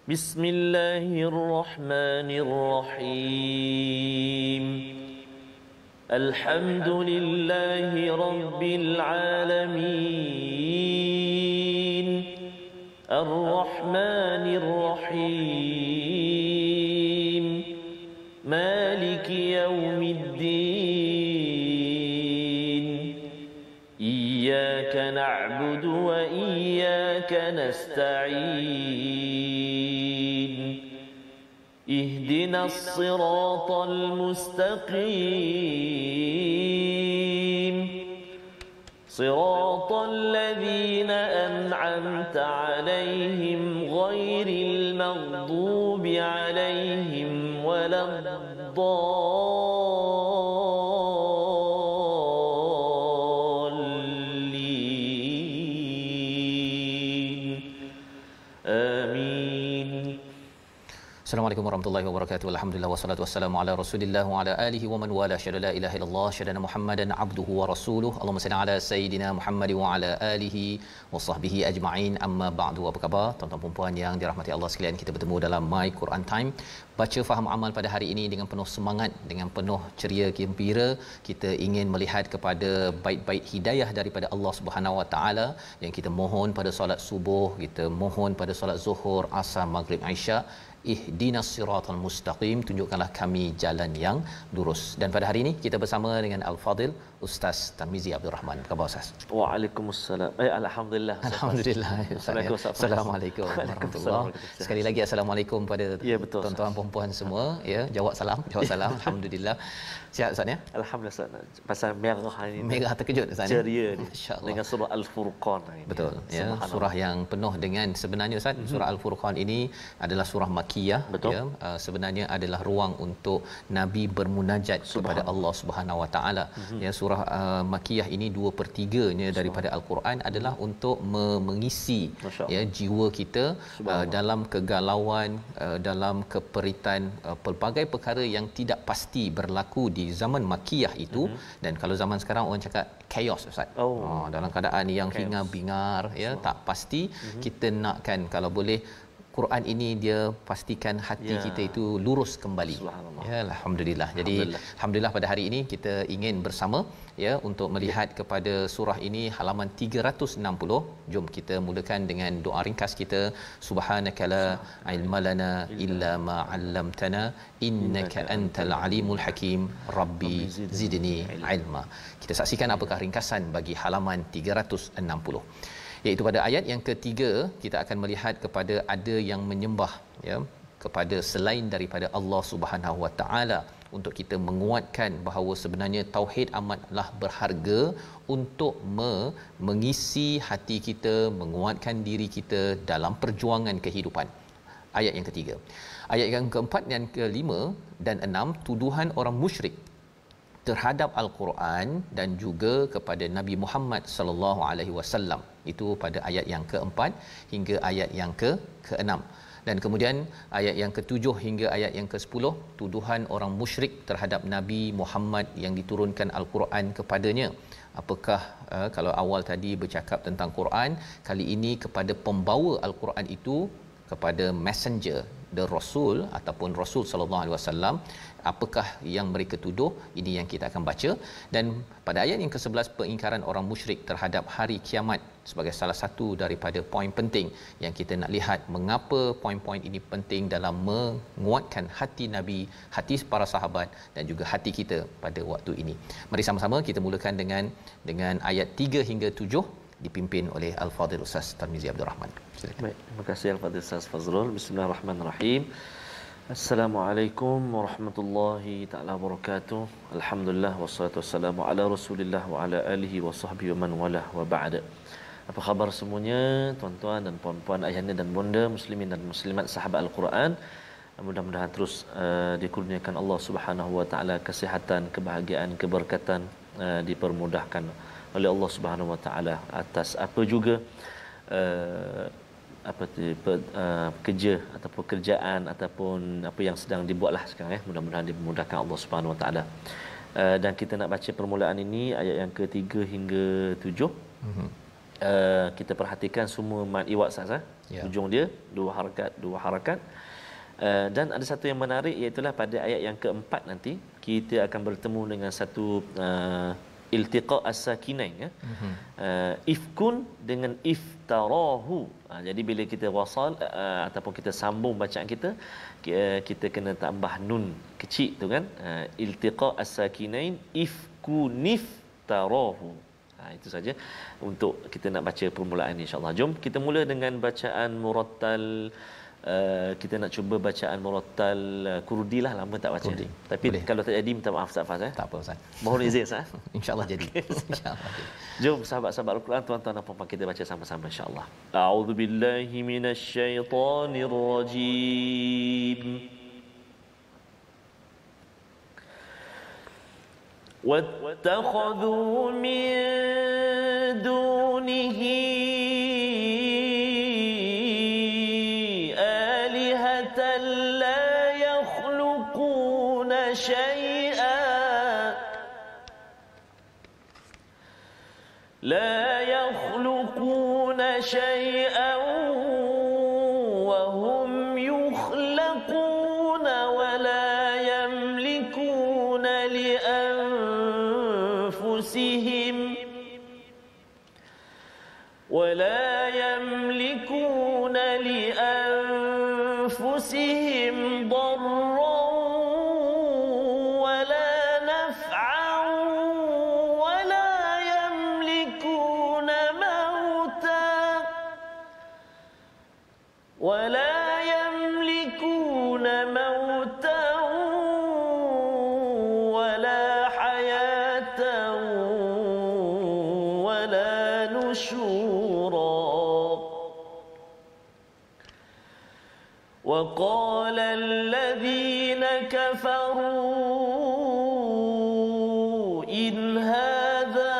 بسم الله الرحمن الرحيم الحمد لله رب العالمين الرحمن الرحيم مالك يوم الدين إياك نعبد وإياك نستعين اهدنا الصراط المستقيم صراط الذين أنعمت عليهم غير المغضوب عليهم ولا الضالين آمين. Assalamualaikum warahmatullahi wabarakatuh. Alhamdulillah wassalatu wassalamu ala Rasulillah wa ala alihi wa man wala. Syada la ilaha illallah, syada Muhammadan abduhu wa rasuluh. Allahumma salli ala sayidina Muhammad wa ala alihi wa sahbihi ajma'in. Amma ba'du. Apa khabar tuan-tuan dan puan yang dirahmati Allah sekalian? Kita bertemu dalam My Quran Time. Baca faham amal pada hari ini dengan penuh semangat, dengan penuh ceria gembira. Kita ingin melihat kepada bait-bait hidayah daripada Allah Subhanahu wa taala yang kita mohon pada solat subuh, kita mohon pada solat zuhur, asar, maghrib, isyak. Ihdinas siratal mustaqim, tunjukkanlah kami jalan yang lurus. Dan pada hari ini kita bersama dengan Al-Fadil Ustaz Tarmizi Abdul Rahman. Apa khabar Ustaz? Waalaikumsalam. Alhamdulillah. Alhamdulillah. Assalamualaikum warahmatullahi. Sekali lagi assalamualaikum pada tuan-tuan dan puan semua. Ya, jawab salam. Alhamdulillah. Sihat Ustaz ya? Alhamdulillah Ustaz. Pasal merah ini. Merah terkejut Ustaz. Ceria dengan surah Al-Furqan ini. Betul. Ya, surah yang penuh dengan sebenarnya Ustaz, surah Al-Furqan ini adalah surah Makkiyah. Ya, sebenarnya adalah ruang untuk Nabi bermunajat kepada Allah Subhanahu Wa Taala. Ya, surah Makkiyah ini 2/3-nya daripada Al-Quran adalah untuk mengisi ya jiwa kita dalam kegalauan, dalam keperitan, pelbagai perkara yang tidak pasti berlaku di zaman Makkiyah itu. Dan kalau zaman sekarang orang cakap chaos Ustaz. Dalam keadaan yang hingar-bingar ya, tak pasti. Kita nakkan kalau boleh Quran ini dia pastikan hati kita itu lurus kembali. Ya, alhamdulillah. Jadi alhamdulillah pada hari ini kita ingin bersama ya untuk melihat kepada surah ini halaman 360. Jom kita mulakan dengan doa ringkas kita. Subhanakala ilma lana illa ma 'allamtana innaka antal alimul hakim. Rabbi zidni ilma. Kita saksikan apakah ringkasan bagi halaman 360. Iaitu pada ayat yang ketiga kita akan melihat kepada ada yang menyembah ya kepada selain daripada Allah Subhanahu Wa Taala, untuk kita menguatkan bahawa sebenarnya tauhid amatlah berharga untuk mengisi hati kita, menguatkan diri kita dalam perjuangan kehidupan. Ayat yang ketiga. Ayat yang keempat dan kelima dan enam, tuduhan orang musyrik terhadap Al-Quran dan juga kepada Nabi Muhammad sallallahu alaihi wasallam. Itu pada ayat yang keempat hingga ayat yang keenam. Dan kemudian ayat yang ketujuh hingga ayat yang ke-10, tuduhan orang musyrik terhadap Nabi Muhammad yang diturunkan Al-Quran kepadanya. Apakah kalau awal tadi bercakap tentang Quran, kali ini kepada pembawa Al-Quran itu, kepada messenger, the Rasul ataupun Rasul sallallahu alaihi wasallam. Apakah yang mereka tuduh? Ini yang kita akan baca. Dan pada ayat yang ke-11, pengingkaran orang musyrik terhadap hari kiamat sebagai salah satu daripada poin penting yang kita nak lihat mengapa poin-poin ini penting dalam menguatkan hati Nabi, hati para sahabat dan juga hati kita pada waktu ini. Mari sama-sama kita mulakan dengan ayat 3 hingga 7 dipimpin oleh Al-Fadil Ustaz Tarmizi Abdul Rahman. Silakan. Baik, terima kasih Al-Fadil Ustaz Fazrul. Bismillahirrahmanirrahim. Assalamualaikum warahmatullahi taala wabarakatuh. Alhamdulillah wassalatu wassalamu ala Rasulillah wa ala alihi wa sahbihi wa man walah wa ba'd. Apa khabar semuanya, tuan-tuan dan puan-puan, ayahanda dan bonda, muslimin dan muslimat, sahabat Al-Quran. Mudah-mudahan terus dikurniakan Allah Subhanahu wa taala kesihatan, kebahagiaan, keberkatan, dipermudahkan oleh Allah Subhanahu wa taala atas apa juga kerja ataupun pekerjaan ataupun apa yang sedang dibuatlah sekarang ya. Mudah-mudahan dimudahkan Allah Subhanahu wa taala. Dan kita nak baca permulaan ini ayat yang ke-3 hingga 7. Kita perhatikan semua mad iwad sahaja. Ya. Hujung dia dua harakat. Dan ada satu yang menarik, iaitu pada ayat yang keempat nanti kita akan bertemu dengan satu iltiqa as-sakinain, ya. Ifkun dengan iftarahu. Jadi bila kita wasal ataupun kita sambung bacaan kita kena tambah nun kecil tu kan. Iltiqa as-sakinain ifkuniftarahu. Itu saja untuk kita nak baca permulaan, insya-Allah. Jom kita mula dengan bacaan murattal. Kita nak cuba bacaan murattal Kurdi lah, lama tak baca. Kurdi. Tapi boleh. Kalau tak jadi minta maaf Ustaz Faz. Tak apa Ustaz. Mohon izin Ustaz. Insya-Allah jadi. Insya-Allah. Jom sahabat-sahabat Al-Quran, tuan-tuan dan puan-puan, kita baca sama-sama insya-Allah. A'udzubillahi minasyaitonirrajim. وَاتَّخَذُوا مِن دُونِهِ آلِهَةً لَّا يَخْلُقُونَ شَيْئًا وَهُمْ يُخْلَقُونَ وَلَا يَمْلِكُونَ لأنفسهم ضرا ولا نفعا ولا يملكون موتا ولا حياة ولا نشورا. وقال الذين كفروا إن هذا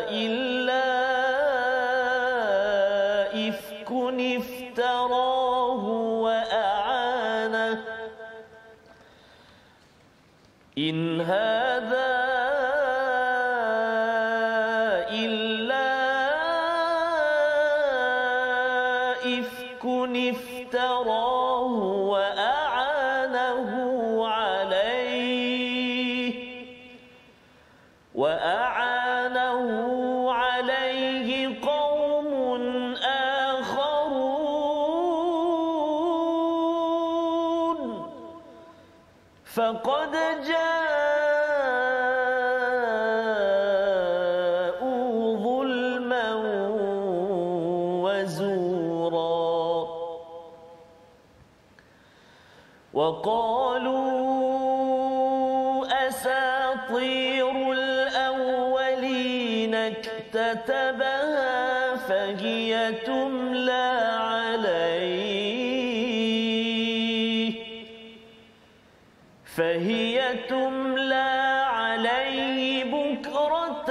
إلا إفك افتراه وأعانه إن هذا إلا إفك افتراه وأعانه عليه قوم آخرون فقد جاءوا ظلما وزورا. وقالوا أساطير الأولين اكتتبها فهي تملى عليه بكرة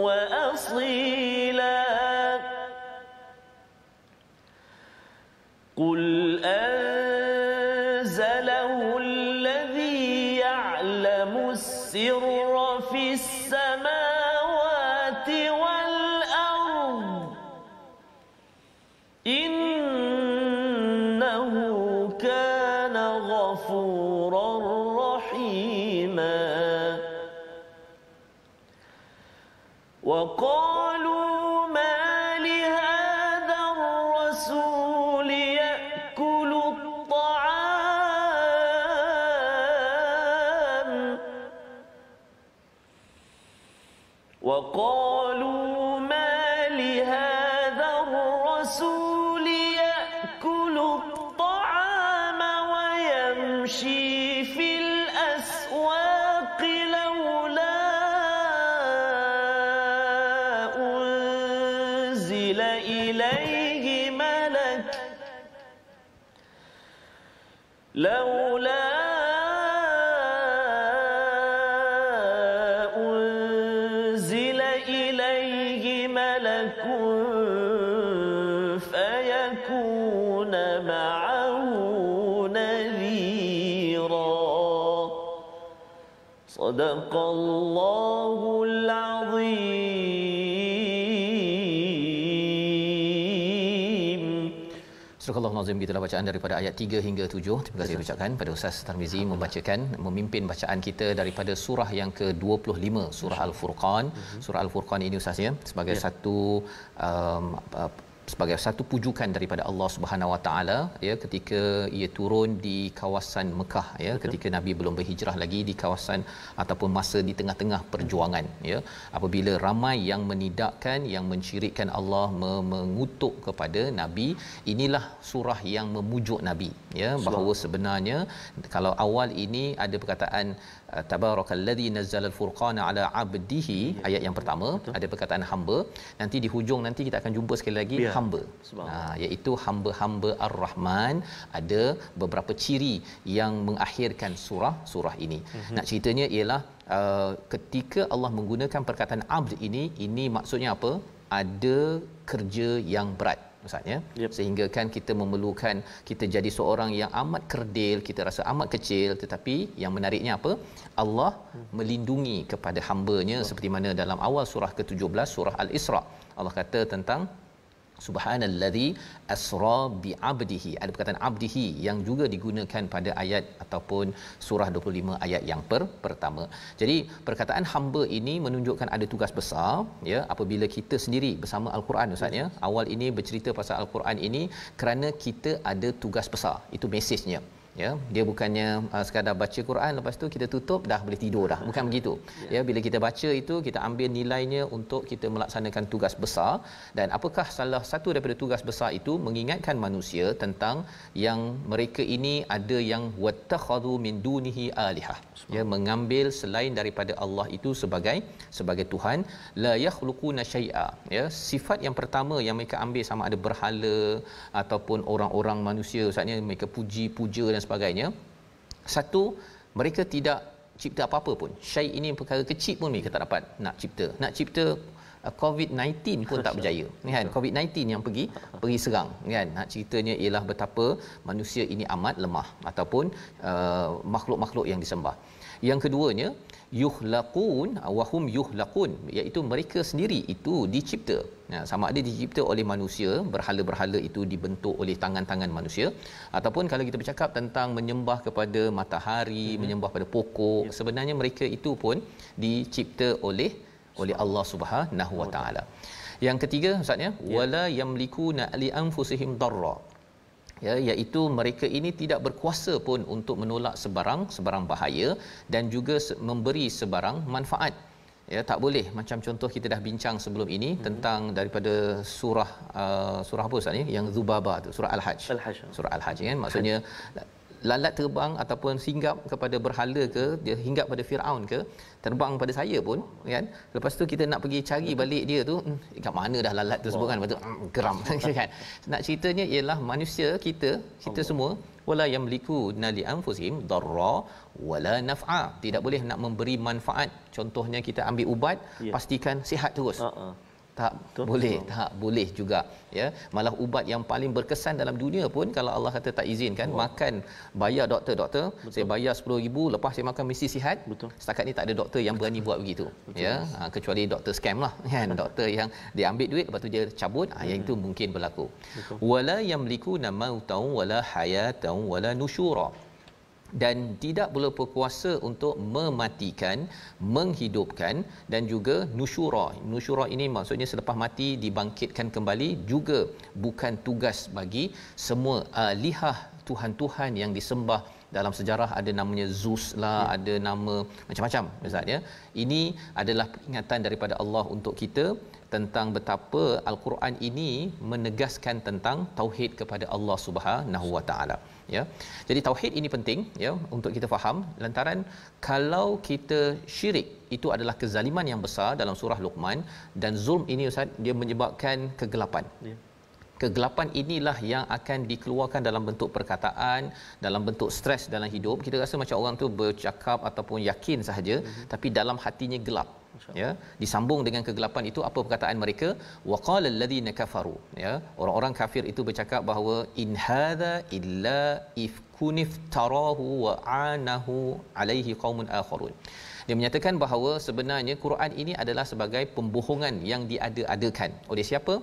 وأصيلا. قل أنزله الذي يعلم السر في السماوات والأرض إنه كان غفورا رحيما. وقالوا ما لهذا الرسول يأكل الطعام ويمشي في الأسواق لولا أنزل إليه ملك فيكون معه نذيرا. صدق الله العظيم. Surah Al-Nazim, gitulah bacaan daripada ayat 3 hingga 7. Terima kasih ucapkan pada Ustaz Tarmizi membacakan, memimpin bacaan kita daripada surah yang ke-25, surah Al-Furqan. Surah Al-Furqan ini Ustaz ya, sebagai sebagai satu pujukan daripada Allah Subhanahu Wa Taala ya, ketika ia turun di kawasan Mekah ya. Betul. Ketika Nabi belum berhijrah lagi, di kawasan ataupun masa di tengah-tengah perjuangan ya, apabila ramai yang menidakkan, yang mensyirikkan Allah, mengutuk kepada Nabi. Inilah surah yang memujuk Nabi ya, bahawa sebenarnya kalau awal ini ada perkataan tabarakallazi nazzala al-furqana ala 'abdihi, ayat yang pertama. Betul. Ada perkataan hamba, nanti di hujung nanti kita akan jumpa sekali lagi hamba, iaitu hamba-hamba Ar-Rahman. Ada beberapa ciri yang mengakhirkan surah ini. Nak ceritanya ialah ketika Allah menggunakan perkataan abd ini maksudnya apa? Ada kerja yang berat Ustaz ya. Sehingga kan kita memerlukan, kita jadi seorang yang amat kerdil, kita rasa amat kecil, tetapi yang menariknya apa? Allah melindungi kepada hamba-Nya, seperti mana dalam awal surah ke-17 surah Al-Isra Allah kata tentang subhanallazi asra bi'abdihi. Ada perkataan abdihi yang juga digunakan pada ayat ataupun surah 25 ayat yang pertama. Jadi perkataan hamba ini menunjukkan ada tugas besar ya, apabila kita sendiri bersama Al-Quran Ustaz ya. Awal ini bercerita pasal Al-Quran ini kerana kita ada tugas besar. Itu mesejnya ya. Dia bukannya sekadar baca Quran lepas tu kita tutup dah boleh tidur dah, bukan begitu ya. Bila kita baca itu, kita ambil nilainya untuk kita melaksanakan tugas besar. Dan apakah salah satu daripada tugas besar itu? Mengingatkan manusia tentang yang mereka ini ada yang wattakhadhu min dunihi alihah ya, mengambil selain daripada Allah itu sebagai Tuhan. La yakhluquna syai'a ya. Sifat yang pertama yang mereka ambil sama ada berhala ataupun orang-orang manusia Ustaz ni, mereka puja dan sebagainya. Satu, mereka tidak cipta apa-apa pun. Syai ini perkara kecil pun mereka tak dapat nak cipta COVID-19 pun tak berjaya kan. COVID-19 yang pergi serang kan. Nak ceritanya ialah betapa manusia ini amat lemah ataupun makhluk-makhluk yang disembah. Yang keduanya, yuhlaqun wa hum yuhlaqun, iaitu mereka sendiri itu dicipta. Sama ada dicipta oleh manusia, berhala-berhala itu dibentuk oleh tangan-tangan manusia, ataupun kalau kita bercakap tentang menyembah kepada matahari, menyembah pada pokok, sebenarnya mereka itu pun dicipta oleh Allah Subhanahu Wa Taala. Yang ketiga Ustaz ya, wala yamlikuna li anfusihim darra ya, iaitu mereka ini tidak berkuasa pun untuk menolak sebarang bahaya dan juga memberi sebarang manfaat ya. Tak boleh, macam contoh kita dah bincang sebelum ini tentang daripada surah apa Ustaz ni, yang Zubabah tu, surah Al-Hajj. Surah Al-Hajj kan, maksudnya lalat terbang ataupun hinggap kepada berhala ke, dia hinggap pada Firaun ke, terbang pada saya pun kan. Lepas tu kita nak pergi cari balik dia tu, kat mana dah lalat tu sebut kan, lepas tu geram kan. Nak ceritanya ialah manusia kita semua wala yamliku nali anfusihim darra wala naf'a, tidak boleh nak memberi manfaat. Contohnya kita ambil ubat, pastikan sihat terus. Tak boleh juga ya. Malah ubat yang paling berkesan dalam dunia pun kalau Allah kata tak izinkan, makan, bayar doktor, saya bayar 10,000 lepas saya makan mesti sihat. Setakat ni tak ada doktor yang berani buat begitu ya. Kecuali doktor scam lah kan, doktor yang dia ambil duit lepas tu dia cabut, yang itu mungkin berlaku. Wala yamlikuna mautan wala hayatan wala nusyura, dan tidak boleh berkuasa untuk mematikan, menghidupkan dan juga nusyura. Nusyura ini maksudnya selepas mati dibangkitkan kembali, juga bukan tugas bagi semua alihah, tuhan-tuhan yang disembah. Dalam sejarah ada namanya Zeus lah, ada nama macam-macam Ustaz ya. Ini adalah peringatan daripada Allah untuk kita tentang betapa Al-Quran ini menegaskan tentang tauhid kepada Allah Subhanahu Wa Taala ya. Jadi tauhid ini penting ya untuk kita faham, lantaran kalau kita syirik itu adalah kezaliman yang besar dalam surah Luqman, dan zulm ini Ustaz dia menyebabkan kegelapan. Kegelapan inilah yang akan dikeluarkan dalam bentuk perkataan, dalam bentuk stres dalam hidup. Kita rasa macam orang tu bercakap ataupun yakin sahaja, tapi dalam hatinya gelap. ya, disambung dengan kegelapan itu apa perkataan mereka, waqala alladhina kafaru, ya, orang-orang kafir itu bercakap bahawa in hadza illa ifkuniftarahu wa anahu alaihi qaumun akharun. Dia menyatakan bahawa sebenarnya Quran ini adalah sebagai pembohongan yang diada-adakan oleh siapa?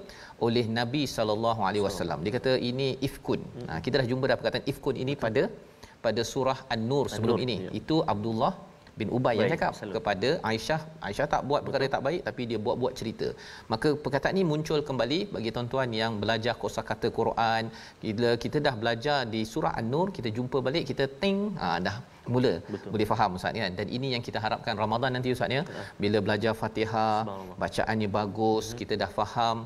Oleh Nabi sallallahu alaihi wasallam. Dia kata ini ifkun. Kita dah jumpa dah perkataan ifkun ini pada surah An-Nur sebelum ini. Ya. Itu Abdullah bin Ubay yang cakap kepada Aisyah. Aisyah tak buat perkara tak baik tapi dia buat-buat cerita. Maka perkataan ini muncul kembali bagi tuan-tuan yang belajar kosakata Quran. Bila kita dah belajar di surah An-Nur, kita jumpa balik, kita dah mula boleh faham Ustaz kan. Dan ini yang kita harapkan Ramadan nanti Ustaz ya. Bila belajar Fatihah, bacaannya bagus, kita dah faham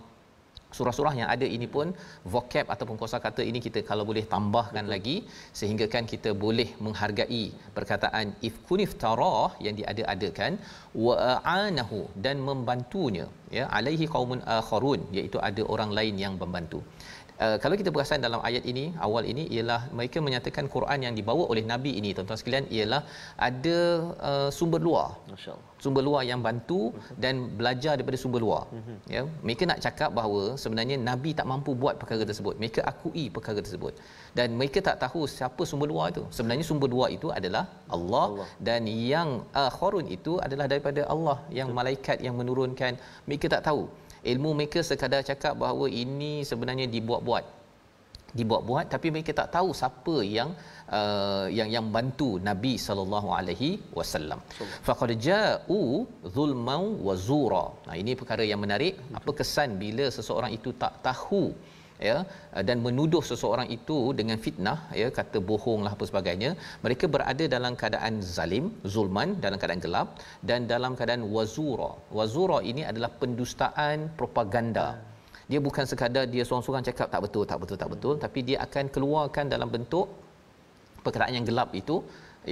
surah-surah yang ada ini pun vocab ataupun kosakata ini kita kalau boleh tambahkan lagi sehingga kan kita boleh menghargai perkataan ifkuniftarah yang diada-adakan wa aanahu dan membantunya, ya, alaihi qaumun akharun, iaitu ada orang lain yang membantu. Kalau kita perasan dalam ayat ini, awal ini ialah mereka menyatakan Quran yang dibawa oleh Nabi ini tuan-tuan sekalian ialah ada sumber luar. Masya-Allah. Sumber luar yang bantu dan belajar daripada sumber luar. Ya, mereka nak cakap bahawa sebenarnya Nabi tak mampu buat perkara tersebut. Mereka akui perkara tersebut. Dan mereka tak tahu siapa sumber luar itu. Sebenarnya sumber luar itu adalah Allah. Dan yang akharun itu adalah daripada Allah, yang malaikat yang menurunkan. Mereka tak tahu. Ilmu mereka sekadar cakap bahawa ini sebenarnya dibuat-buat tapi mereka tak tahu siapa yang bantu Nabi sallallahu alaihi wasallam. Faqad ja'u zulman wa zura. Ini perkara yang menarik. Apa kesan bila seseorang itu tak tahu, ya, dan menuduh seseorang itu dengan fitnah, ya, kata bohonglah apa sebagainya. Mereka berada dalam keadaan zalim, zulman, dalam keadaan gelap, dan dalam keadaan wazura. Wazura ini adalah pendustaan, propaganda. Dia bukan sekadar dia seorang-seorang cakap tak betul, tapi dia akan keluarkan dalam bentuk perkataan yang gelap itu,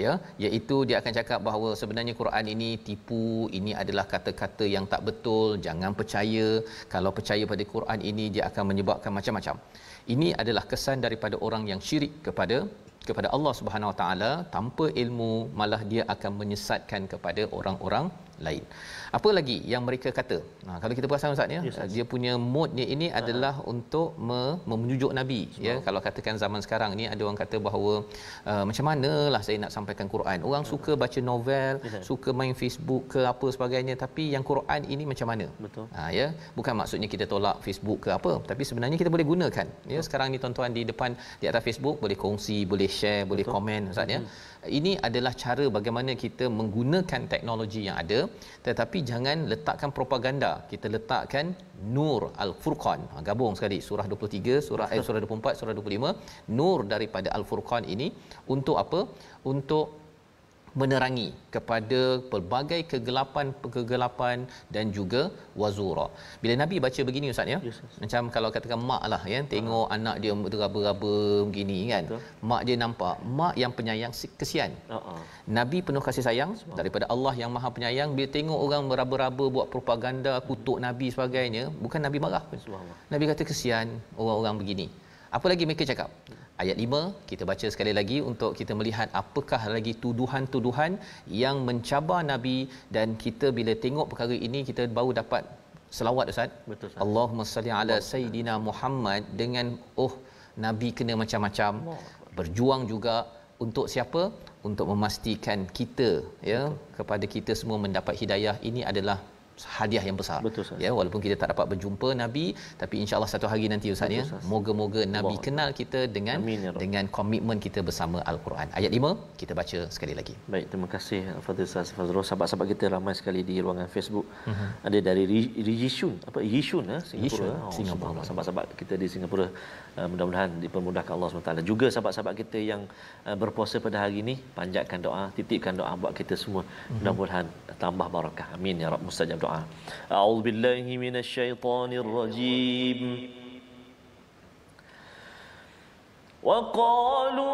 ya, iaitu dia akan cakap bahawa sebenarnya Quran ini tipu, ini adalah kata-kata yang tak betul, jangan percaya. Kalau percaya pada Quran ini dia akan menyebabkan macam-macam. Ini adalah kesan daripada orang yang syirik kepada Allah Subhanahu Wa Taala tanpa ilmu, malah dia akan menyesatkan kepada orang-orang lain. Apa lagi yang mereka kata? Kalau kita perasan Ustaz ya, dia punya modnya ini adalah untuk memujuk Nabi, ya. Kalau katakan zaman sekarang ni ada orang kata bahawa macam manalah saya nak sampaikan Quran. Orang suka baca novel, suka main Facebook ke apa sebagainya, tapi yang Quran ini macam mana? Betul. Ya, bukan maksudnya kita tolak Facebook ke apa, tapi sebenarnya kita boleh gunakan. Ya, sekarang ni tuan-tuan di depan di atas Facebook boleh kongsi, boleh share, boleh komen Ustaz ya. Ini adalah cara bagaimana kita menggunakan teknologi yang ada, tetapi jangan letakkan propaganda. Kita letakkan Nur Al-Furqan. Gabung sekali surah 23, surah 24, surah 25, nur daripada Al-Furqan ini untuk apa? Untuk menerangi kepada pelbagai kegelapan dan juga wazura. Bila Nabi baca begini Ustaz ya, macam kalau katakan mak lah ya, tengok anak dia beraba-raba begini kan. Mak dia nampak, mak yang penyayang kesian. Nabi penuh kasih sayang daripada Allah yang Maha Penyayang. Bila tengok orang meraba-raba buat propaganda kutuk Nabi sebagainya, bukan Nabi marah pun. Nabi kata kesian orang-orang begini. Apa lagi mereka cakap? Ayat 5 kita baca sekali lagi untuk kita melihat apakah lagi tuduhan-tuduhan yang mencabar Nabi. Dan kita bila tengok perkara ini kita baru dapat selawat Ustaz. Betul Ustaz. Allahumma salli ala Sayyidina Muhammad dengan Nabi kena macam-macam. Berjuang juga untuk siapa? Untuk memastikan kita, ya, kepada kita semua mendapat hidayah. Ini adalah hadiah yang besar. Betul, ya, walaupun kita tak dapat berjumpa Nabi, tapi insya-Allah satu hari nanti Ustaz ya, moga-moga Nabi kenal kita dengan komitmen kita bersama Al-Quran. Ayat 5 kita baca sekali lagi. Baik, terima kasih Fadil Ustaz Fazrul. Sahabat-sahabat kita ramai sekali di ruangan Facebook. Ada dari Yishun, Singapura. Sahabat-sahabat kita di Singapura, mudah-mudahan dipermudahkan Allah SWT. Juga sahabat-sahabat kita yang berpuasa pada hari ini, panjatkan doa, titipkan doa buat kita semua. Mudah-mudahan tambah barakah. Amin ya rabb, mustajab doa. A'udzu billahi minasyaitonir rajim. Wa qalu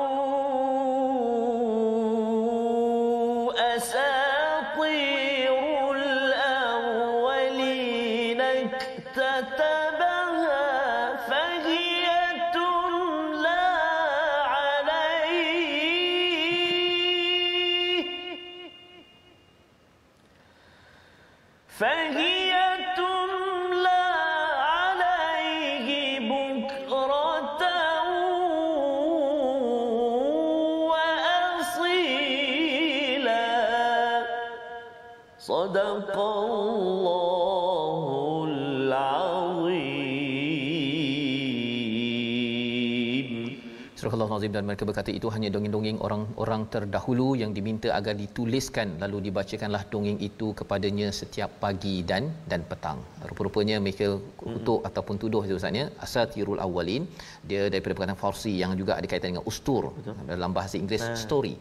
asatirul awwalin iktatabaha fahiya tumla alayhi Sadaqallahul Azim. Surah Al-Azim. Dan mereka berkata itu hanya dongeng-dongeng orang-orang terdahulu yang diminta agar dituliskan lalu dibacakanlah dongeng itu kepadanya setiap pagi dan petang. Rupa-rupanya mereka kutuk ataupun tuduh itu Ustaznya asatirul awwalin, dia daripada perkataan Farsi yang juga ada kaitan dengan ustur. Betul. Dalam bahasa Inggeris story.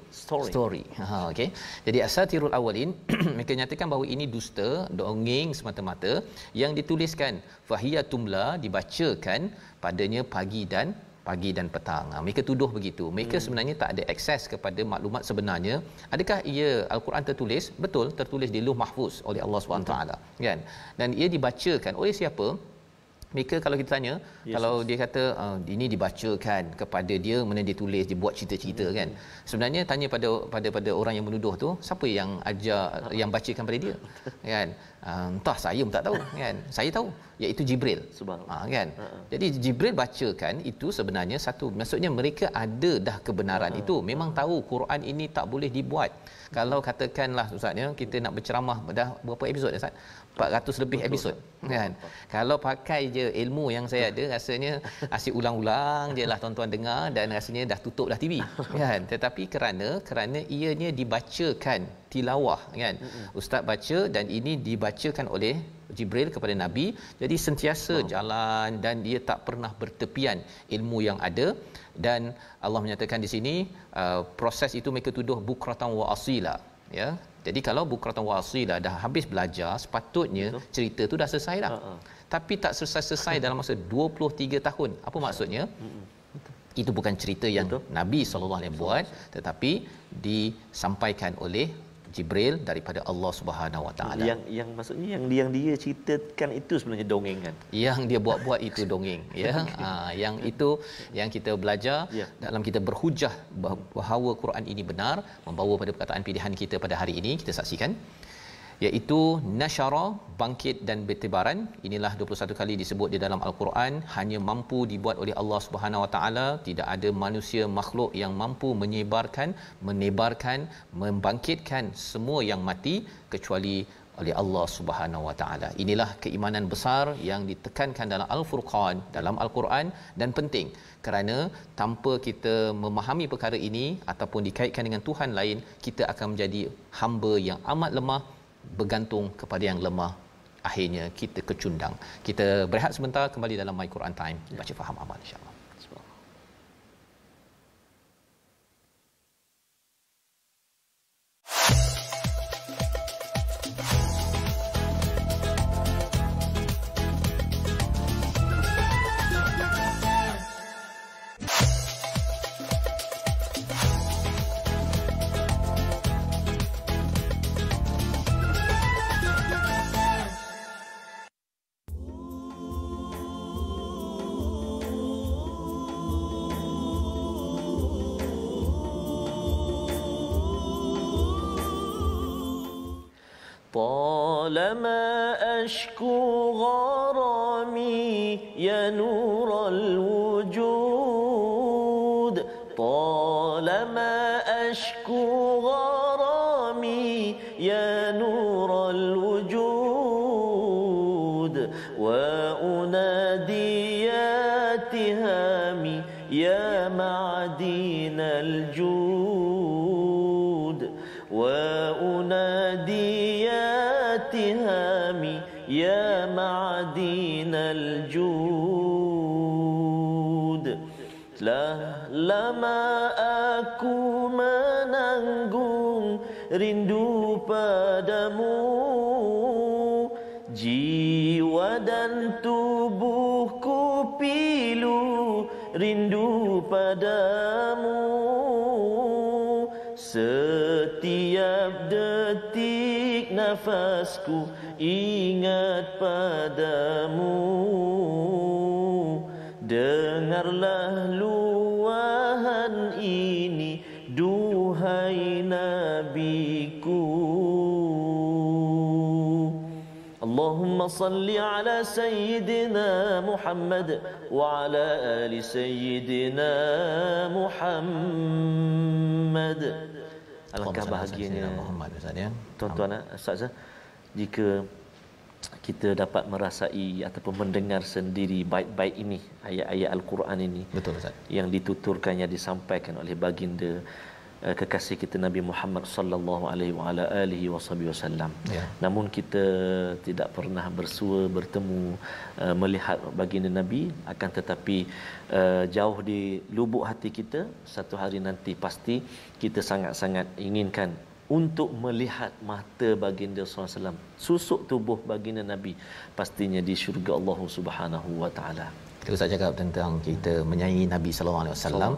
Okey. Jadi asatirul awwalin mereka nyatakan bahawa ini dusta, dongeng semata-mata yang dituliskan fahiyatumla, dibacakan padanya pagi dan petang. Mereka tuduh begitu. Mereka sebenarnya tak ada akses kepada maklumat sebenarnya. Adakah ia Al-Quran tertulis? Betul, tertulis di Lauh Mahfuz oleh Allah SWT, kan? Dan ia dibacakan oleh siapa? Mereka kalau kita tanya, kalau dia kata ini dibacakan kepada dia, mana dia tulis, dia buat cerita-cerita, kan? Sebenarnya tanya pada orang yang menuduh tu, siapa yang ajar, yang bacakan pada dia, kan? Entah, saya pun tak tahu, kan? Saya tahu, iaitu Jibril. Kan? Jadi Jibril bacakan itu sebenarnya satu, maksudnya mereka ada dah kebenaran itu, memang tahu Quran ini tak boleh dibuat. Kalau katakanlah Ustaznya kita nak berceramah, dah berapa episod Ustaz? 400 lebih episod, kan? Kalau pakai je ilmu yang saya ada, rasanya asyik ulang-ulang je lah tuan-tuan dengar, dan rasanya dah tutup dah TV, kan? Tetapi kerana ianya dibacakan tilawah, kan? Ustaz baca dan ini dibacakan oleh Jibril kepada Nabi, jadi sentiasa jalan dan dia tak pernah bertepian ilmu yang ada. Dan Allah menyatakan di sini proses itu mereka tuduh bukratan wa asila, ya. Jadi kalau bukratan wa asila dah habis belajar, sepatutnya cerita tu dah selesai dah. Tapi tak selesai dalam masa 23 tahun. Apa maksudnya? Itu bukan cerita yang Nabi sallallahu alaihi wasallam buat, tetapi disampaikan oleh Jibril daripada Allah Subhanahu Wa Taala. Yang maksudnya yang dia ceritakan itu sebenarnya dongeng, kan? Yang dia buat itu dongeng, ya. Yang itu yang kita belajar dalam kita berhujah bahawa Quran ini benar, membawa pada perkataan pilihan kita pada hari ini. Kita saksikan, iaitu nasyara, bangkit dan bertebaran. Inilah 21 kali disebut di dalam Al-Quran, hanya mampu dibuat oleh Allah Subhanahu Wa Taala. Tidak ada manusia makhluk yang mampu menyebarkan, menebarkan, membangkitkan semua yang mati kecuali oleh Allah Subhanahu Wa Taala. Inilah keimanan besar yang ditekankan dalam Al-Furqan, dalam Al-Quran, dan penting kerana tanpa kita memahami perkara ini ataupun dikaitkan dengan Tuhan lain, kita akan menjadi hamba yang amat lemah, bergantung kepada yang lemah, akhirnya kita kecundang. Kita berehat sebentar, kembali dalam My Quran Time, baca faham amal insya-Allah. طالما أشكو غرامي يا نور الوجود، طالما أشكو غرامي يا نور الوجود، وأنادي يا تهامي يا معدن الجود، وأنادي اتهامي يا معدن الجود. Telah lama aku menanggung rindu padamu, jiwa dan tubuhku pilu rindu padamu. Setiap detik nafasku ingat padamu. Dengarlah luahan ini, duhai nabiku. Allahumma salli ala sayyidina Muhammad wa ala ali sayyidina Muhammad. Alangkah bahagianya tuan-tuan, Ustazah, jika kita dapat merasai ataupun mendengar sendiri baik-baik ini, ayat-ayat Al-Quran ini. Betul Ustaz. Yang dituturkan, yang disampaikan oleh baginda kekasih kita Nabi Muhammad sallallahu alaihi wa ala alihi wasallam. Ya. Namun kita tidak pernah bersua bertemu melihat baginda Nabi, akan tetapi jauh di lubuk hati kita satu hari nanti pasti kita sangat-sangat inginkan untuk melihat mata baginda sallallahu alaihi wasallam, susuk tubuh baginda Nabi pastinya di syurga Allah Subhanahu wa taala. Kita Ustaz cakap tentang kita menyayangi Nabi sallallahu alaihi wasallam.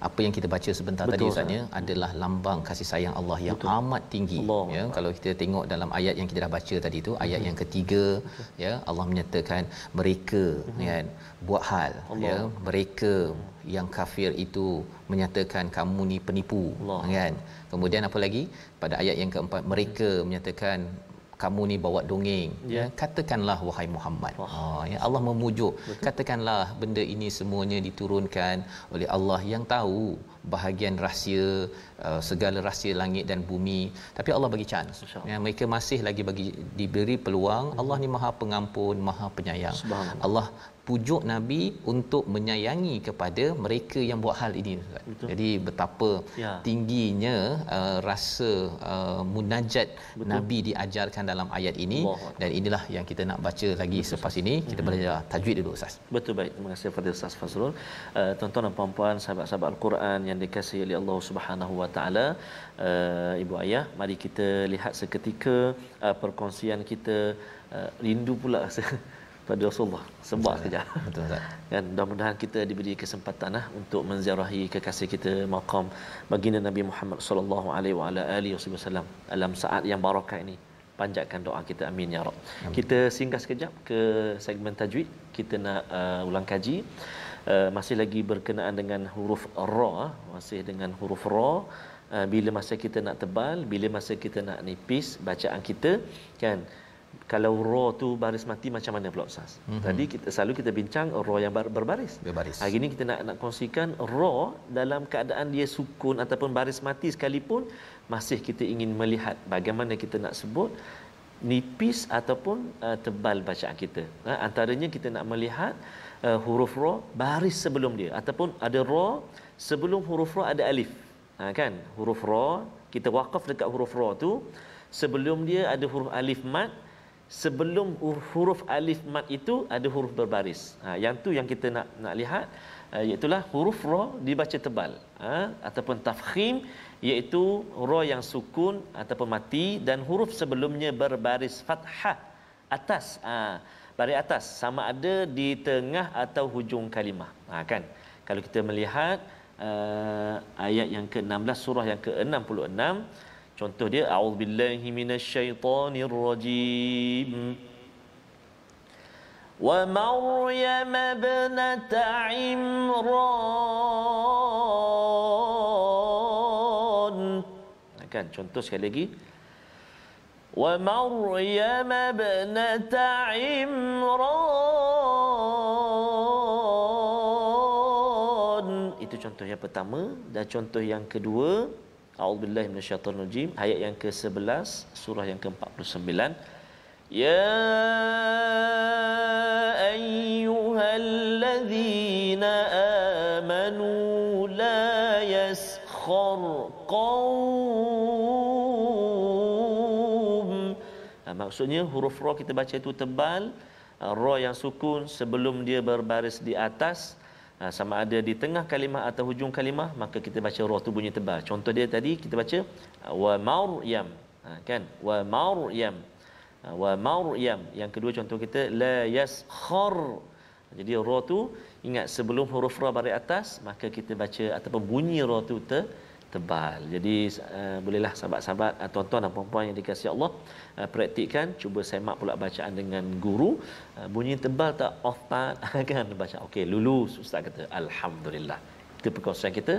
Apa yang kita baca sebentar tadi Ustaznya adalah lambang kasih sayang Allah yang amat tinggi. Ya, kalau kita tengok dalam ayat yang kita dah baca tadi tu, ayat yang ketiga, ya, Allah menyatakan mereka kan buat hal, ya, mereka yang kafir itu menyatakan kamu ni penipu, kan. Kemudian apa lagi? Pada ayat yang keempat, mereka menyatakan kamu ni bawa dongeng, ya, katakanlah wahai Muhammad. Ya, Allah memujuk. Betul. Katakanlah benda ini semuanya diturunkan oleh Allah yang tahu bahagian rahsia, segala rahsia langit dan bumi, tapi Allah bagi chance. Ya, mereka masih lagi diberi peluang. Allah ni Maha Pengampun, Maha Penyayang. Allah pujuk Nabi untuk menyayangi kepada mereka yang buat hal ini. Jadi betapa tingginya rasa munajat Nabi diajarkan dalam ayat ini. Dan inilah yang kita nak baca lagi selepas ini. Kita belajar tajwid dulu Ustaz. Betul, baik. Terima kasih kepada Ustaz Fazrul. Tuan-tuan dan puan-puan, sahabat-sahabat Al-Quran yang dikasihi oleh Allah Subhanahu wa taala, ibu ayah, mari kita lihat seketika perkongsian kita. Rindu pula pada Rasulullah sebab saja. Betul Ustaz. Dan mudah-mudahan kita diberi kesempatan untuk menziarahi kekasih kita maqam baginda Nabi Muhammad sallallahu alaihi wa ala alihi wasallam dalam saat yang barakah ini. Panjatkan doa kita, amin ya rab. Kita singgah sekejap ke segmen tajwid. Kita nak ulang kaji masih lagi berkenaan dengan huruf ra, masih dengan huruf ra. Bila masa kita nak tebal, bila masa kita nak nipis bacaan kita, kan. Kalau ra tu baris mati macam mana pula Ustaz? Tadi kita bincang ra yang berbaris. Hari ni kita nak kongsikan ra dalam keadaan dia sukun ataupun baris mati sekalipun, masih kita ingin melihat bagaimana kita nak sebut nipis ataupun tebal bacaan kita. Antaranya kita nak melihat huruf ra baris sebelum dia, ataupun ada ra sebelum huruf ra ada alif. Kan? Huruf ra kita waqaf dekat huruf ra tu, sebelum dia ada huruf alif mat. Sebelum huruf alif mat itu ada huruf berbaris. Yang tu yang kita nak lihat, iaitu huruf ra dibaca tebal, ataupun tafkhim, iaitu ra yang sukun ataupun mati dan huruf sebelumnya berbaris fathah atas. Baris atas sama ada di tengah atau hujung kalimah. Kan? Kalau kita melihat ayat yang ke-16 surah yang ke-66, contoh dia, a'udzubillahi minasyaitonirrajim. Wa Maryam ibnata Imran. Kan, contoh sekali lagi. Wa Maryam ibnata Imran. Itu contoh yang pertama. Dan contoh yang kedua, a'udzubillahi minasyaitonirrajim, ayat yang ke-11 surah yang ke-49. Ya ayyuhallazina amanu la yaskhar qaum. Maksudnya huruf ra kita baca itu tebal, ra yang sukun sebelum dia berbaris di atas, sama ada di tengah kalimah atau hujung kalimah, maka kita baca ra tu bunyi tebal. Contoh dia tadi kita baca wa Maryam, kan, wa Maryam, wa Maryam. Yang kedua contoh kita la yaskhar. Jadi ra tu ingat sebelum huruf ra baris atas, maka kita baca ataupun bunyi ra tu tebal. Jadi bolehlah sahabat-sahabat, tuan-tuan dan puan-puan yang dikasihi Allah, praktikkan, cuba semak pula bacaan dengan guru. Bunyi tebal tak, off part kan baca. Okey, lulus ustaz kata alhamdulillah. Itu perkongsian kita,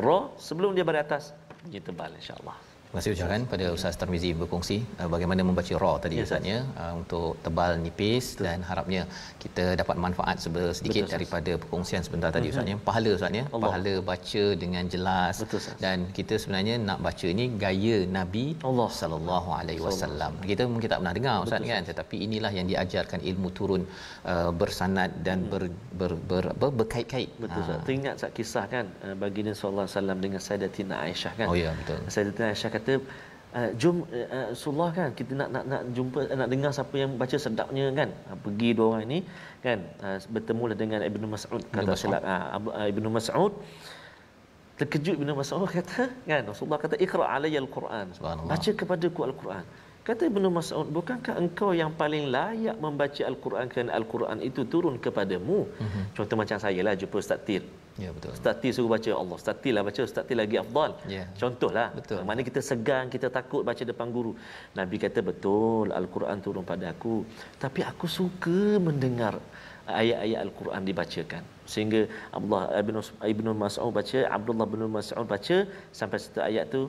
ra sebelum dia baris atas bunyi tebal, insya-Allah. Terima kasih ucapkan pada Ustaz Tarmizi berkongsi bagaimana membaca raw tadi Ustaz ya, untuk tebal nipis. Betul. Dan harapnya kita dapat manfaat sedikit betul, daripada perkongsian sebentar tadi Ustaz ya. Pahala Ustaz ya, pahala baca dengan jelas. Betul, dan kita sebenarnya nak baca ini gaya Nabi Allah sallallahu alaihi wasallam. Kita mungkin tak pernah dengar Ustaz. Betul, kan, tetapi inilah yang diajarkan, ilmu turun bersanad dan berkait-kait. Betul Ustaz. Teringat Ustaz kisah kan baginda sallallahu alaihi wasallam dengan Sayyidatina Aisyah kan. Oh ya, betul. Sayyidatina Aisyah kata, jom Rasulullah kan, kita nak jumpa, nak dengar siapa yang baca sedapnya kan. Pergi dua orang ini kan, bertemulah dengan Ibnu Mas'ud, kata silap Ibnu Mas'ud. Terkejut Ibnu Mas'ud kata kan, Rasulullah kata iqra alayya al-Quran, baca kepadaku al-Quran. Kata Ibnu Mas'ud, bukankah engkau yang paling layak membaca al-Quran kerana al-Quran itu turun kepadamu? Contoh macam saya lah jumpa Ustaz Tir. Ya, betul. Ustaz Tir suruh baca, Allah, Ustaz Tir lah baca, Ustaz Tir lagi afdal. Ya. Contohlah. Betul. Mana kita segan, kita takut baca depan guru. Nabi kata betul, al-Quran turun pada aku, tapi aku suka mendengar ayat-ayat al-Quran dibacakan. Sehingga Ibnu Mas'ud baca, Abdullah bin Mas'ud baca sampai satu ayat tu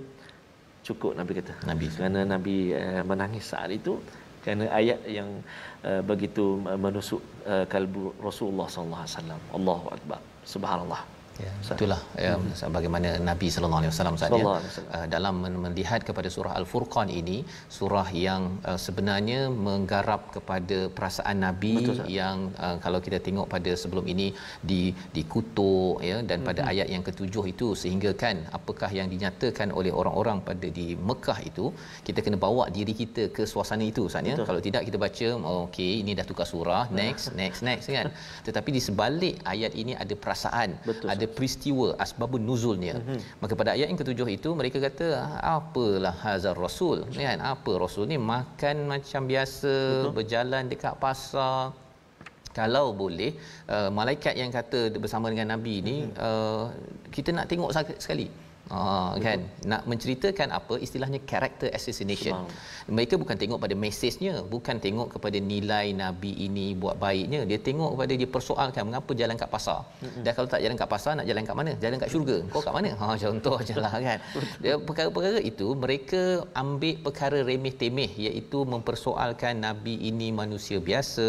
cukup, Nabi kata. Kerana Nabi menangis saat itu kerana ayat yang begitu menusuk kalbu Rasulullah sallallahu alaihi wasallam. Allahu akbar. Subhanallah. Ya, itulah ya, bagaimana Nabi sallallahu alaihi wasallam saja dalam melihat kepada surah Al-Furqan ini, surah yang sebenarnya menggarap kepada perasaan Nabi. Betul, yang kalau kita tengok pada sebelum ini dikutuk ya, dan pada ayat yang ketujuh itu, sehingga kan apakah yang dinyatakan oleh orang-orang pada di Mekah itu, kita kena bawa diri kita ke suasana itu Ustaz ya. Kalau tidak kita baca okey, ini dah tukar surah, next kan. Tetapi di sebalik ayat ini ada perasaan. Betul, ada peristiwa asbabun nuzulnya. Maka pada ayat yang ketujuh itu mereka kata, apalah hazar rasul kan, apa rasul ni makan macam biasa. Betul. Berjalan dekat pasar. Kalau boleh malaikat yang kata bersama dengan Nabi ni, kita nak tengok sekali. Kan, nak menceritakan apa istilahnya character assassination. Mereka bukan tengok pada mesejnya, bukan tengok kepada nilai Nabi ini buat baiknya, dia tengok kepada, dia persoalkan mengapa jalan kat pasar. Dan kalau tak jalan kat pasar, nak jalan kat mana? Jalan kat syurga. Kau kat mana? Contoh ajalah kan. Dia perkara-perkara itu mereka ambil perkara remeh temeh, iaitu mempersoalkan Nabi ini manusia biasa,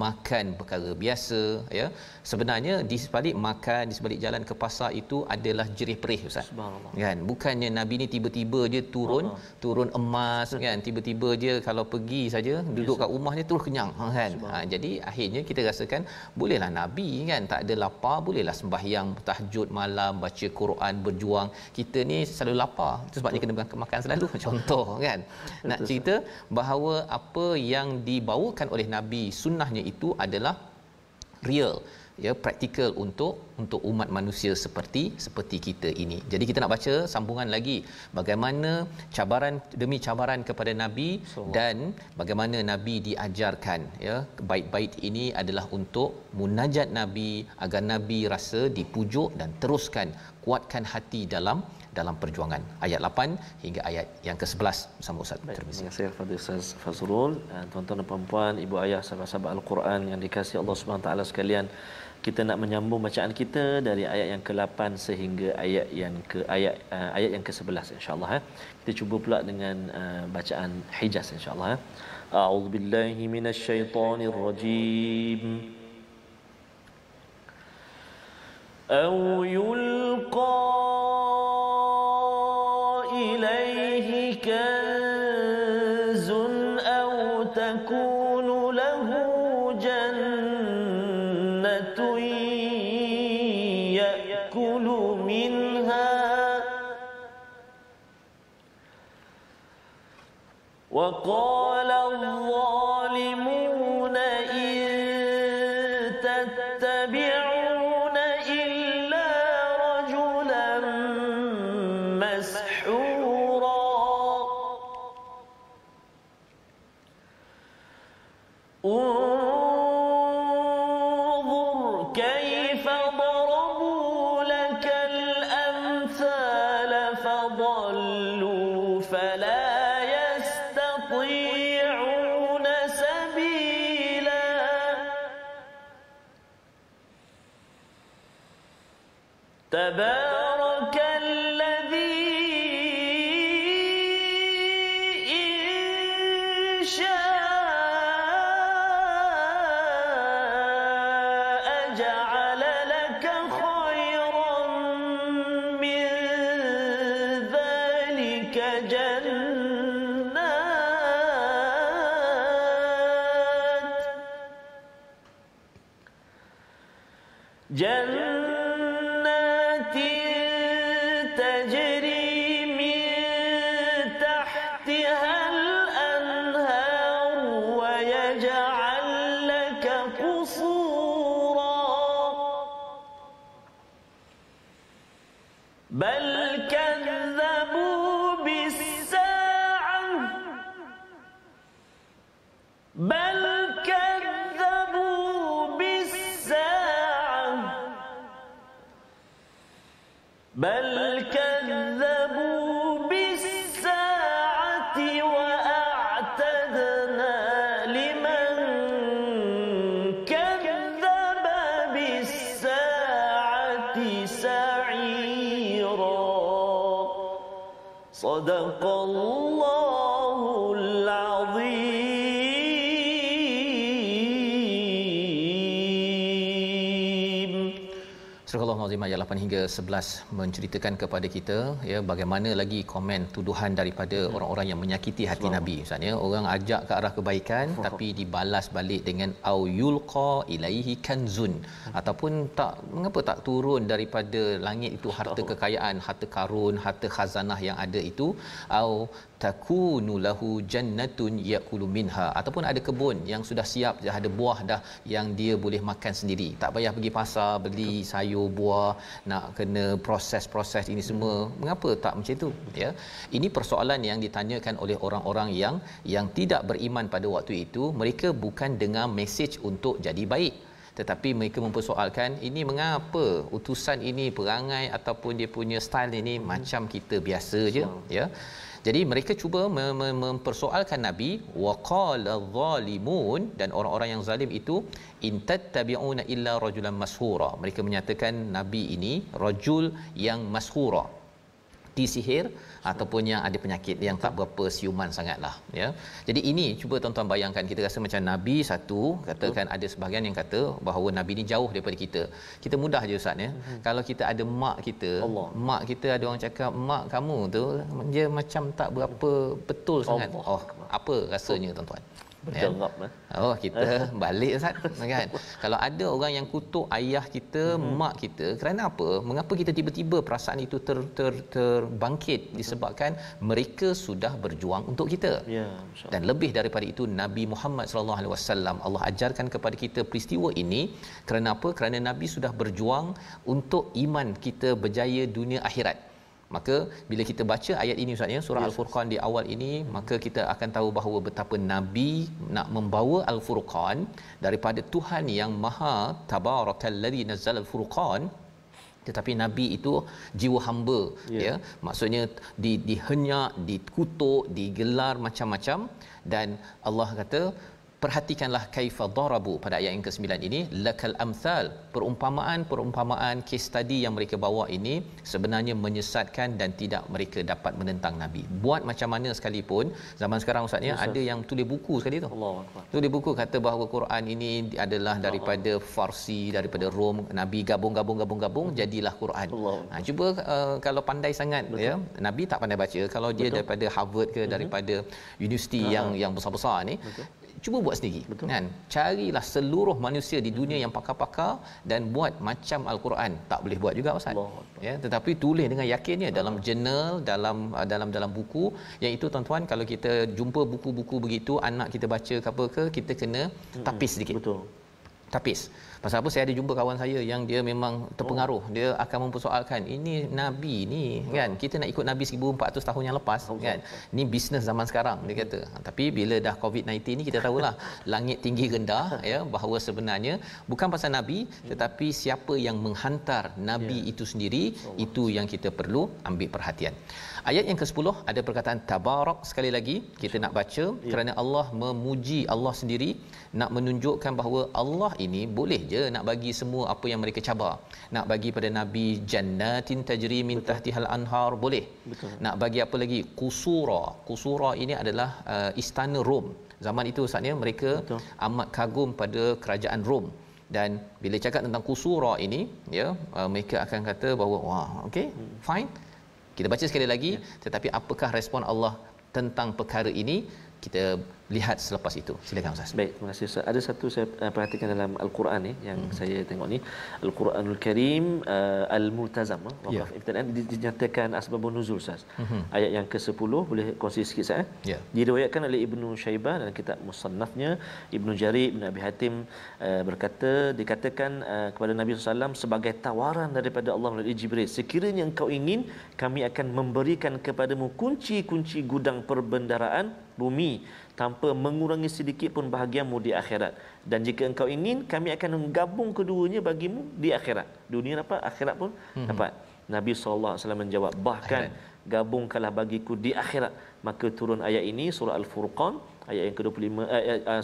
makan perkara biasa ya. Sebenarnya di sebalik makan, di sebalik jalan ke pasar itu adalah jerih perih Ustaz. Kan, bukannya Nabi ni tiba-tiba je turun emas kan, tiba-tiba je kalau pergi saja duduk kat rumahnya terus kenyang kan. Jadi akhirnya kita rasakan bolehlah Nabi kan tak ada lapar, bolehlah sembahyang tahajud malam, baca Quran, berjuang. Kita ni selalu lapar, itu sebabnya kena makan selalu. Contoh kan, nak cerita bahawa apa yang dibawakan oleh Nabi, sunnahnya itu adalah real ya, praktikal untuk umat manusia seperti kita ini. Jadi kita nak baca sambungan lagi bagaimana cabaran demi cabaran kepada Nabi dan bagaimana Nabi diajarkan ya. Bait-bait ini adalah untuk munajat Nabi agar Nabi rasa dipujuk dan teruskan kuatkan hati dalam perjuangan. Ayat 8 hingga ayat yang ke-11 bersama Ustaz Tarmizi. Terima kasih kepada Ustaz Fazrul. Tuan-tuan dan puan-puan, ibu ayah, sahabat-sahabat Al-Quran yang dikasihi Allah Subhanahu taala sekalian, kita nak menyambung bacaan kita dari ayat yang ke-8 sehingga ayat yang ke-11 insya-Allah. Kita cuba pula dengan bacaan Hijaz insya-Allah. A'udzubillahi minasyaitonir rajim. Aw yulqa ilaihi kanzun aw takunu lahu jannatun ya'kulu minha wa qala adh-dhalimuna in tattabi'una illa rajulan mashhura انظر كيف ضربوا لك الأمثال فضلوا فلا يستطيعون سبيلا تبارك الذي جنات تجري من تحتها الأنهار ويجعل لك قصورا بل كذبوا بالساعة بل كذبوا بالساعة بل كذبوا بالساعة وأعتدنا لمن كذب بالساعة سعيرا صدق الله العظيم. Surah Al-Azim ayat 8 hingga 11 menceritakan kepada kita ya bagaimana lagi komen tuduhan daripada orang-orang yang menyakiti hati Nabi. Misalnya orang ajak ke arah kebaikan tapi dibalas balik dengan au yulqa ilaihi kanzun, ataupun tak mengapa tak turun daripada langit itu harta kekayaan, harta karun, harta khazanah yang ada itu, au takunu lahu jannatun yakulu minha, ataupun ada kebun yang sudah siap, dah ada buah dah yang dia boleh makan sendiri, tak payah pergi pasar beli sayur buah, nak kena proses ini semua. Mengapa tak macam itu ya? Ini persoalan yang ditanyakan oleh orang-orang yang tidak beriman pada waktu itu. Mereka bukan dengar mesej untuk jadi baik, tetapi mereka mempersoalkan ini mengapa utusan ini perangai ataupun dia punya style ini macam kita biasa je ya. Jadi mereka cuba mempersoalkan Nabi. Waqala zalimun, dan orang-orang yang zalim itu, in tattabi'una illa rajulan mashura. Mereka menyatakan Nabi ini rajul yang mashura, disihir ataupun yang ada penyakit yang tak berapa siuman sangatlah ya. Jadi ini cuba tuan-tuan bayangkan, kita rasa macam Nabi satu, katakan ada sebahagian yang kata bahawa Nabi ni jauh daripada kita. Kita mudah je Ustaz ya. Kalau kita ada mak kita, mak kita ada orang cakap mak kamu tu dia macam tak berapa betul sangat. Oh, apa rasanya tuan-tuan? Berderap Oh, kita balik Ustaz kan. Kalau ada orang yang kutuk ayah kita, mak kita, kerana apa? Mengapa kita tiba-tiba perasaan itu terbangkit? Disebabkan mereka sudah berjuang untuk kita. Ya, dan lebih daripada itu, Nabi Muhammad sallallahu alaihi wasallam, Allah ajarkan kepada kita peristiwa ini kerana apa? Kerana Nabi sudah berjuang untuk iman kita berjaya dunia akhirat. Maka bila kita baca ayat ini Ustaz ya, surah Al-Furqan di awal ini, maka kita akan tahu bahawa betapa Nabi nak membawa Al-Furqan daripada Tuhan yang Maha Tabarakallazi nazzala Al-Furqan. Tetapi Nabi itu jiwa hamba ya, maksudnya dihenyak, dikutuk, digelar macam-macam. Dan Allah kata, perhatikanlah kaifa darabu pada ayat yang ke-9 ini, lakal amsal, perumpamaan kes study yang mereka bawa ini sebenarnya menyesatkan dan tidak mereka dapat menentang Nabi. Buat macam mana sekalipun zaman sekarang Ustaz ya, ada yang tulis buku sekali tu. Tulis buku kata bahawa Quran ini adalah daripada Farsi, daripada Rom, Nabi gabung jadilah Quran. Cuba kalau pandai sangat ya, Nabi tak pandai baca, kalau dia daripada Harvard ke daripada universiti yang besar-besar ni, cuba buat sendiri kan. Carilah seluruh manusia di dunia yang pakar-pakar dan buat macam Al-Quran. Tak boleh buat juga Ustaz ya, tetapi tulis dengan yakinnya dalam jurnal, dalam buku. Yang itu tuan-tuan, kalau kita jumpa buku-buku begitu, anak kita baca ke apa ke, kita kena tapis sedikit. Betul, tapis. Pasal apa? Saya ada jumpa kawan saya yang dia memang terpengaruh. Dia akan mempersoalkan, ini Nabi ni kan, kita nak ikut Nabi 1400 tahun yang lepas kan. Ni bisnes zaman sekarang dia kata. Tapi bila dah COVID-19 ni, kita tahulah langit tinggi rendah ya, bahawa sebenarnya bukan pasal Nabi, tetapi siapa yang menghantar Nabi itu sendiri, itu yang kita perlu ambil perhatian. Ayat yang ke-10 ada perkataan tabarak. Sekali lagi kita nak baca kerana Allah memuji Allah sendiri, nak menunjukkan bahawa Allah ini boleh je nak bagi semua apa yang mereka cabar. Nak bagi pada Nabi jannatin tajri min tahtihal anhar, boleh. Betul. Nak bagi apa lagi? Qusura ini adalah istana Rom. Zaman itu Ustaz ya, mereka amat kagum pada kerajaan Rom. Dan bila cakap tentang qusura ini ya, mereka akan kata bahawa wah, okey, fine, Kita baca sekali lagi, tetapi apakah respon Allah tentang perkara ini, kita lihat selepas itu. Silakan Ustaz. Baik, terima kasih Ustaz. Ada satu saya perhatikan dalam Al-Quran ni yang saya tengok ni, Al-Quranul Karim, Al-Multazam, waqaf ibtidaan, dinyatakan asbabun nuzul Ustaz. Ayat yang ke-10, boleh kongsi sikit Ustaz. Diriwayatkan oleh Ibnu Syaibah dalam kitab Musannafnya, Ibnu Jarir, Ibnu Abi Hatim berkata, dikatakan kepada Nabi SAW sebagai tawaran daripada Allah melalui Jibril, sekiranya engkau ingin, kami akan memberikan kepadamu kunci-kunci gudang perbendaraan bumi tanpa mengurangi sedikit pun bahagiamu di akhirat, dan jika engkau ingin, kami akan menggabung keduanya bagimu di akhirat. Dunia dapat, akhirat pun dapat. Nabi SAW menjawab, bahkan gabungkanlah bagiku di akhirat. Maka turun ayat ini, surah Al-Furqan ayat yang ke-25,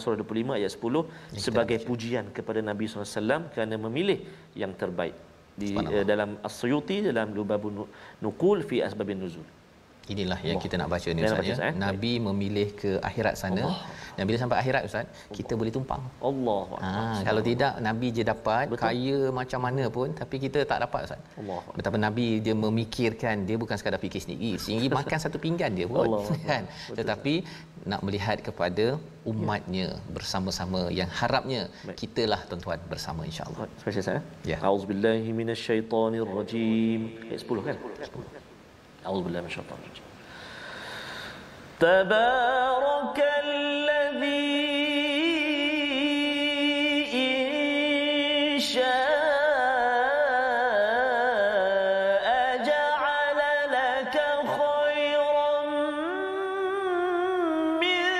surah 25 ayat 10, sebagai pujian kepada Nabi SAW kerana memilih yang terbaik. Di dalam As-Suyuti dalam Lubabun Nuqul fi Asbabin Nuzul. Inilah yang kita nak baca ni Ustaz ya. Nabi memilih ke akhirat sana. Dan bila sampai akhirat Ustaz, kita boleh tumpang. Allah. Kalau tidak, Nabi je dapat, kaya macam mana pun, tapi kita tak dapat Ustaz. Betapa Nabi dia memikirkan, dia bukan sekadar fikir sendiri, sehingga makan satu pinggan dia pun kan. Tetapi nak melihat kepada umatnya bersama-sama, yang harapnya kitalah tuan-tuan bersama insya-Allah. Spesial saya. Auzubillahi minasyaitonirrajim. Ayat 10 kan? 10. أعوذ بالله من الشيطان الرجيم. تبارك الذي إن شاء جعل لك خيرا من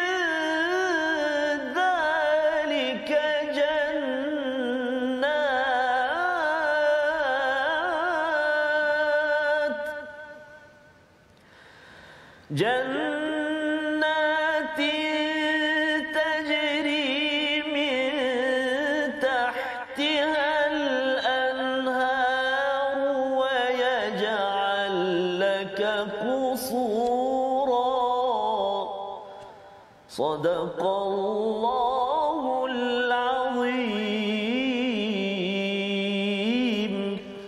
ذلك جنات تجري من تحتها الأنهار ويجعل لك قصورا صدق الله العظيم.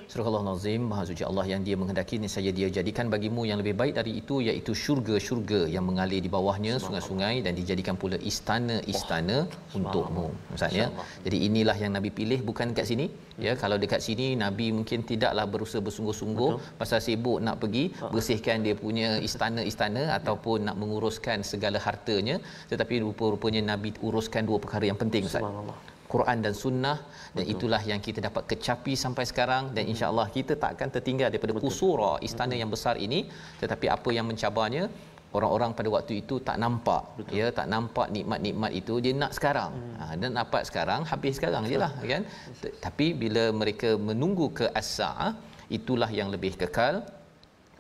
Surah Al-Nazim, Maha Suci Allah yang Dia menghendaki niscaya Dia jadikan bagimu yang lebih baik dari itu, iaitu syurga-syurga yang mengalir di bawahnya sungai-sungai, dan dijadikan pula istana-istana untukmu. Maksudnya, jadi inilah yang Nabi pilih, bukan dekat sini. Ya, kalau dekat sini Nabi mungkin tidaklah berusaha bersungguh-sungguh pasal sibuk nak pergi bersihkan dia punya istana-istana ataupun nak menguruskan segala hartanya, tetapi rupa-rupanya Nabi uruskan dua perkara yang penting Ustaz. Quran dan sunnah, dan itulah yang kita dapat kecapi sampai sekarang, dan insya-Allah kita tak akan tertinggal daripada kusura istana yang besar ini. Tetapi apa yang mencabarnya, orang-orang pada waktu itu tak nampak, ya, tak nampak nikmat-nikmat itu, dia nak sekarang. Dan dapat sekarang, habis sekarang jelah kan. Tapi bila mereka menunggu ke as-saah, itulah yang lebih kekal.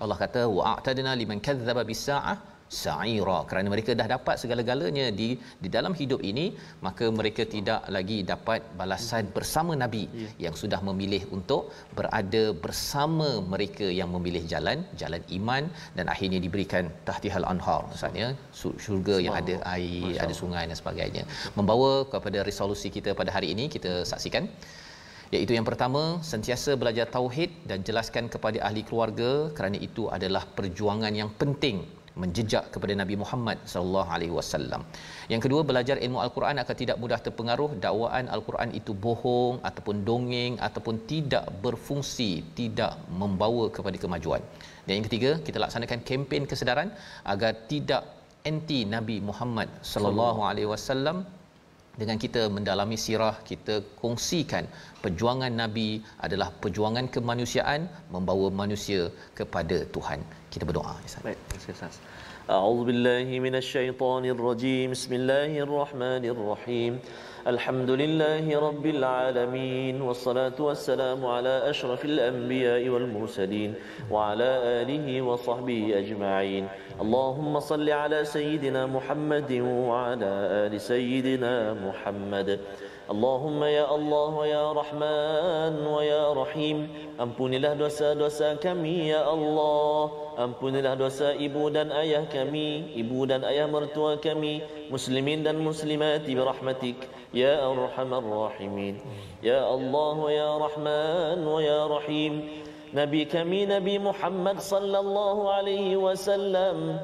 Allah kata wa'atadna liman kadzdzaba bis-saah sa'ira, kerana mereka dah dapat segala-galanya di dalam hidup ini, maka mereka tidak lagi dapat balasan bersama Nabi yang sudah memilih untuk berada bersama mereka yang memilih jalan iman, dan akhirnya diberikan tahtihal anhar, maksudnya syurga yang ada air, ada sungai dan sebagainya. Membawa kepada resolusi kita pada hari ini, kita saksikan, iaitu yang pertama, sentiasa belajar tauhid dan jelaskan kepada ahli keluarga, kerana itu adalah perjuangan yang penting menjejak kepada Nabi Muhammad sallallahu alaihi wasallam. Yang kedua, belajar ilmu al-Quran agar tidak mudah terpengaruh dakwaan al-Quran itu bohong ataupun dongeng ataupun tidak berfungsi, tidak membawa kepada kemajuan. Dan yang ketiga, kita laksanakan kempen kesedaran agar tidak anti Nabi Muhammad sallallahu alaihi wasallam. Dengan kita mendalami sirah, kita kongsikan perjuangan Nabi adalah perjuangan kemanusiaan, membawa manusia kepada Tuhan. Kita berdoa. Baik, terima kasih Ustaz. A'udzu billahi minasyaitonir rajim. Bismillahirrahmanirrahim. Alhamdulillahi rabbil alamin, wassalatu wassalamu ala asyrafil anbiya'i wal mursalin wa ala alihi wa sahbihi ajma'in. Allahumma salli ala sayyidina Muhammadin wa ala ali sayyidina Muhammad. Allahumma ya Allah wa ya Rahman wa ya Rahim, ampunilah dosa-dosa kami ya Allah, ampunilah dosa ibu dan ayah kami, ibu dan ayah mertua kami, muslimin dan muslimati birahmatik ya arhamar rahimin. Ya Allah wa ya Rahman wa ya Rahim, Nabi kami Nabi Muhammad sallallahu alaihi wasallam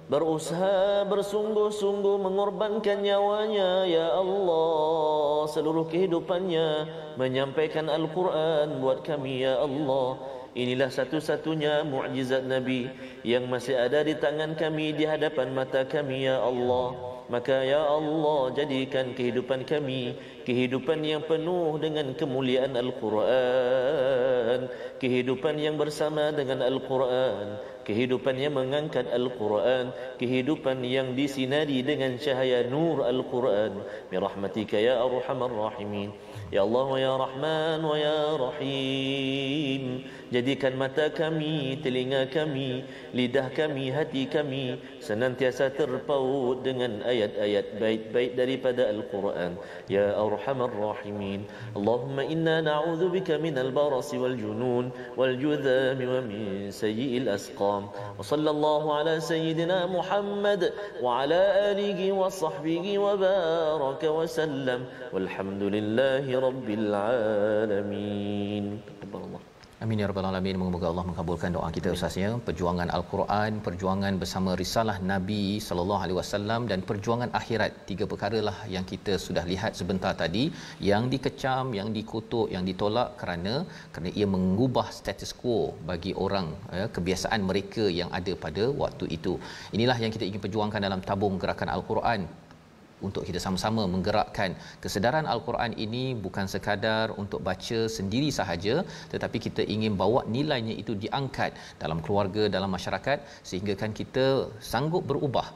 berusaha bersungguh-sungguh mengorbankan nyawanya ya Allah, seluruh kehidupannya menyampaikan Al-Quran buat kami ya Allah. Inilah satu-satunya mukjizat Nabi yang masih ada di tangan kami, di hadapan mata kami ya Allah. Maka ya Allah, jadikan kehidupan kami kehidupan yang penuh dengan kemuliaan Al-Quran, kehidupan yang bersama dengan Al-Quran, kehidupan yang mengangkat Al-Quran, kehidupan yang disinari dengan cahaya nur Al-Quran. Birahmatika ya arhamar rahimin. Ya Allah wa ya Rahman wa ya Rahim, jadikan mata kami, telinga kami, lidah kami, hati kami senantiasa terpaut dengan ayat-ayat baik-baik daripada Al-Quran. Ya arhamar rahimin. Allahumma inna na'udzubika minal barasi wal junun wal judhami wa min sayyi'il asqam. Wa sallallahu ala sayyidina Muhammad wa ala alihi wa sahbihi wa baraka wa sallam. Walhamdulillahi rabbil alamin. Taqabbalallah. Amin ya rabbal alamin. Moga Allah mengabulkan doa kita Ustaznya. Perjuangan Al-Quran, perjuangan bersama risalah Nabi sallallahu alaihi wasallam dan perjuangan akhirat. Tiga perkaralah yang kita sudah lihat sebentar tadi, yang dikecam, yang dikutuk, yang ditolak kerana ia mengubah status quo bagi orang, kebiasaan mereka yang ada pada waktu itu. Inilah yang kita ingin perjuangkan dalam tabung gerakan Al-Quran, untuk kita sama-sama menggerakkan kesedaran Al-Quran ini bukan sekadar untuk baca sendiri sahaja, tetapi kita ingin bawa nilainya itu diangkat dalam keluarga, dalam masyarakat, sehingga kan kita sanggup berubah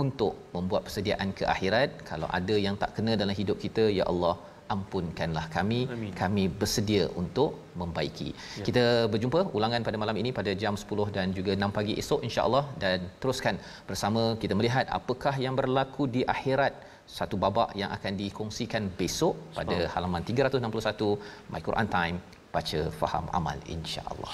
untuk membuat persediaan ke akhirat. Kalau ada yang tak kena dalam hidup kita, ya Allah ampunkanlah kami. Amin. Kami bersedia untuk membaiki. Ya. Kita berjumpa ulangan pada malam ini pada jam 10 dan juga 6 pagi esok insya-Allah, dan teruskan bersama kita melihat apakah yang berlaku di akhirat. Satu babak yang akan dikongsikan besok pada halaman 361 My Quran Time, baca faham amal insya-Allah.